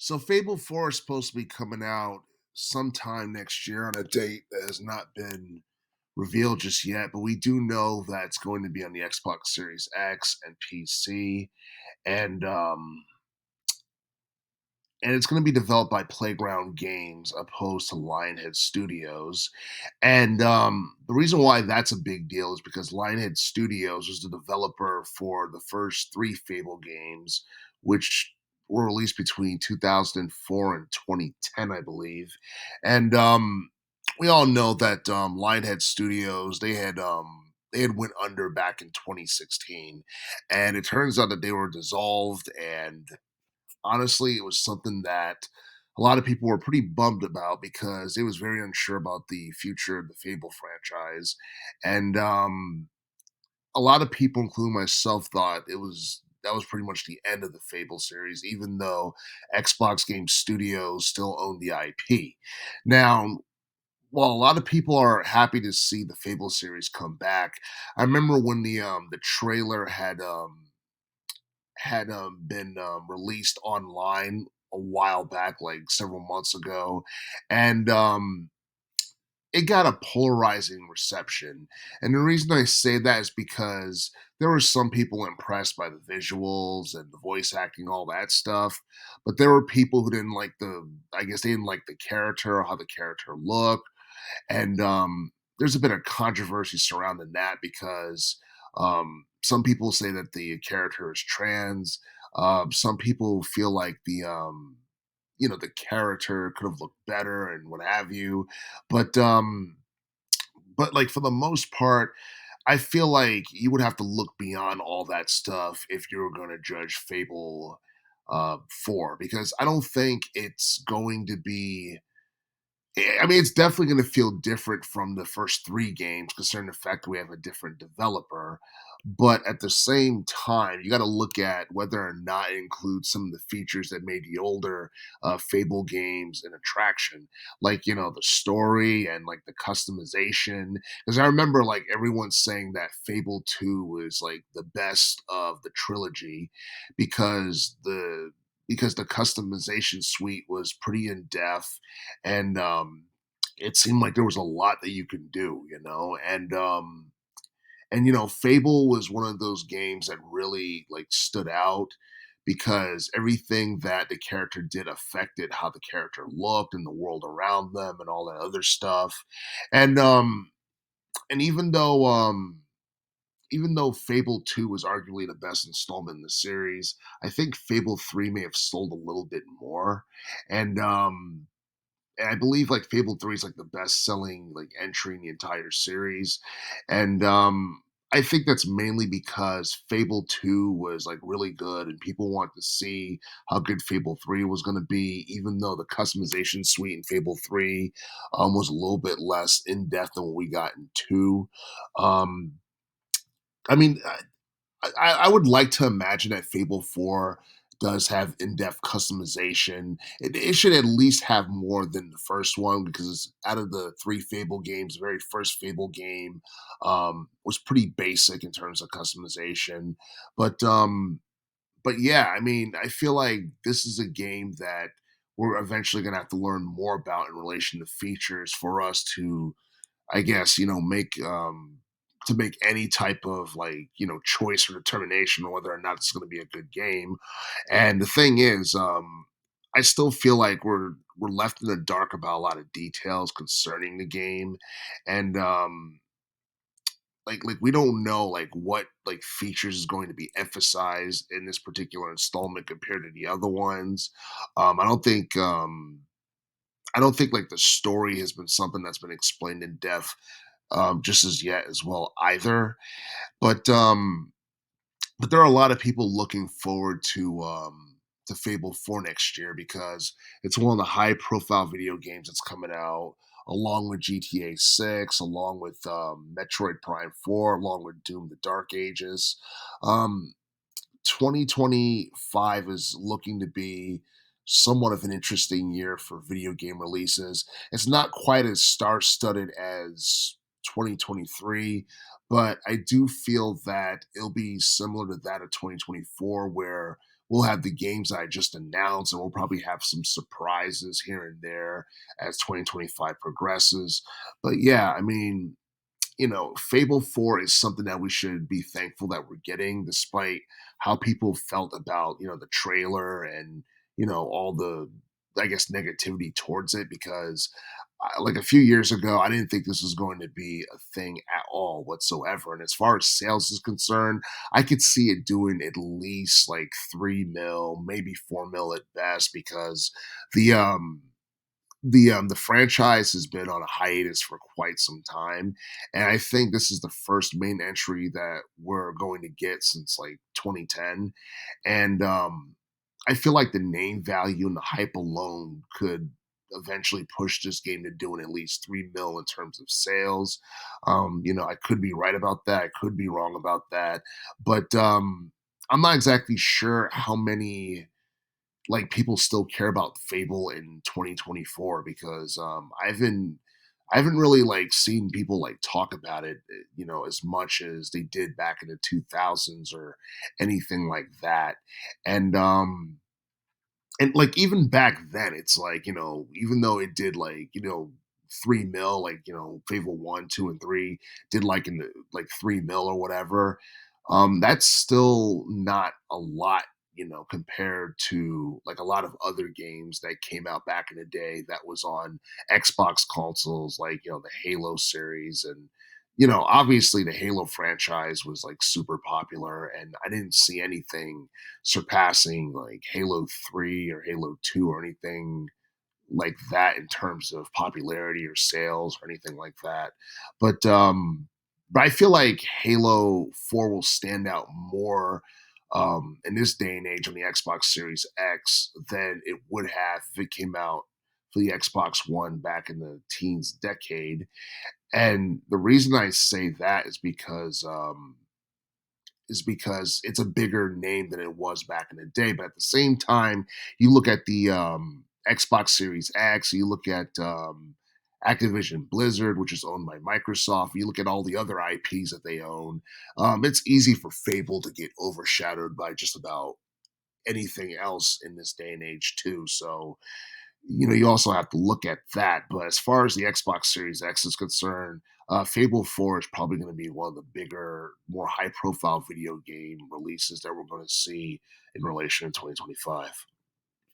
So Fable 4 is supposed to be coming out sometime next year on a date that has not been revealed just yet, but we do know that it's going to be on the Xbox Series X and PC, and um, and it's going to be developed by Playground Games opposed to Lionhead Studios. And the reason why that's a big deal is because Lionhead Studios was the developer for the first three Fable games, which were released between 2004 and 2010, I believe. And we all know that Lionhead Studios they had went under back in 2016, and it turns out that they were dissolved. And honestly, it was something that a lot of people were pretty bummed about because it was very unsure about the future of the Fable franchise. And a lot of people, including myself, thought that was pretty much the end of the Fable series, even though Xbox Game Studios still owned the IP. Now, while a lot of people are happy to see the Fable series come back, I remember when the trailer had been released online a while back, like several months ago, and it got a polarizing reception. And the reason I say that is because there were some people impressed by the visuals and the voice acting, all that stuff, but there were people who didn't like I guess they didn't like the character or how the character looked. And there's a bit of controversy surrounding that because some people say that the character is trans. Some people feel like the character could have looked better and what have you. But like for the most part, I feel like you would have to look beyond all that stuff if you were going to judge Fable 4, because I don't think it's going to be I mean, it's definitely going to feel different from the first three games, considering the fact that we have a different developer. But at the same time, you got to look at whether or not it includes some of the features that made the older Fable games an attraction, like the story and like the customization. Because I remember like everyone saying that Fable 2 was like the best of the trilogy because the customization suite was pretty in depth, and it seemed like there was a lot that you could do, and Fable was one of those games that really like stood out because everything that the character did affected how the character looked and the world around them and all that other stuff. And even though Fable 2 was arguably the best installment in the series, I think Fable 3 may have sold a little bit more. And I believe like Fable 3 is like the best selling like entry in the entire series. And I think that's mainly because Fable 2 was like really good and people want to see how good Fable 3 was going to be, even though the customization suite in Fable 3 was a little bit less in depth than what we got in 2. Um, I mean, I would like to imagine that Fable 4 does have in-depth customization. It should at least have more than the first one because out of the three Fable games, the very first Fable game was pretty basic in terms of customization. But yeah, I mean, I feel like this is a game that we're eventually going to have to learn more about in relation to features for us to, I guess, make to make any type of like choice or determination on whether or not it's going to be a good game. And the thing is, I still feel like we're left in the dark about a lot of details concerning the game, and like we don't know like what like features is going to be emphasized in this particular installment compared to the other ones. Um, I don't think um, I don't think like the story has been something that's been explained in depth just as yet as well either. But but there are a lot of people looking forward to Fable 4 next year because it's one of the high profile video games that's coming out along with GTA 6, along with Metroid Prime 4, along with Doom the Dark Ages. Um, 2025 is looking to be somewhat of an interesting year for video game releases. It's not quite as star studded as 2023, but I do feel that it'll be similar to that of 2024, where we'll have the games I just announced, and we'll probably have some surprises here and there as 2025 progresses. But yeah, I mean, Fable 4 is something that we should be thankful that we're getting, despite how people felt about, the trailer and, all the, I guess, negativity towards it. Because, like a few years ago, I didn't think this was going to be a thing at all whatsoever. And as far as sales is concerned, I could see it doing at least like 3 mil, maybe 4 mil at best, because the, the franchise has been on a hiatus for quite some time, and I think this is the first main entry that we're going to get since like 2010. And I feel like the name value and the hype alone could eventually push this game to doing at least 3 mil in terms of sales. I could be right about that, I could be wrong about that, but I'm not exactly sure how many like people still care about Fable in 2024, because I haven't really like seen people like talk about it, as much as they did back in the 2000s or anything like that. And like even back then, it's like, even though it did like, 3 mil, like, Fable 1, 2, and 3 did like in the like 3 mil or whatever. That's still not a lot, compared to like a lot of other games that came out back in the day that was on Xbox consoles, like, the Halo series. And obviously the Halo franchise was like super popular, and I didn't see anything surpassing like Halo 3 or Halo 2 or anything like that in terms of popularity or sales or anything like that. But I feel like Halo 4 will stand out more in this day and age on the Xbox Series X than it would have if it came out for the Xbox One back in the teens decade. And the reason I say that is because it's a bigger name than it was back in the day. But at the same time, you look at the Xbox Series X, you look at Activision Blizzard, which is owned by Microsoft, you look at all the other IPs that they own. It's easy for Fable to get overshadowed by just about anything else in this day and age, too. So, you also have to look at that. But as far as the Xbox Series X is concerned, Fable 4 is probably going to be one of the bigger, more high profile video game releases that we're going to see in relation to 2025.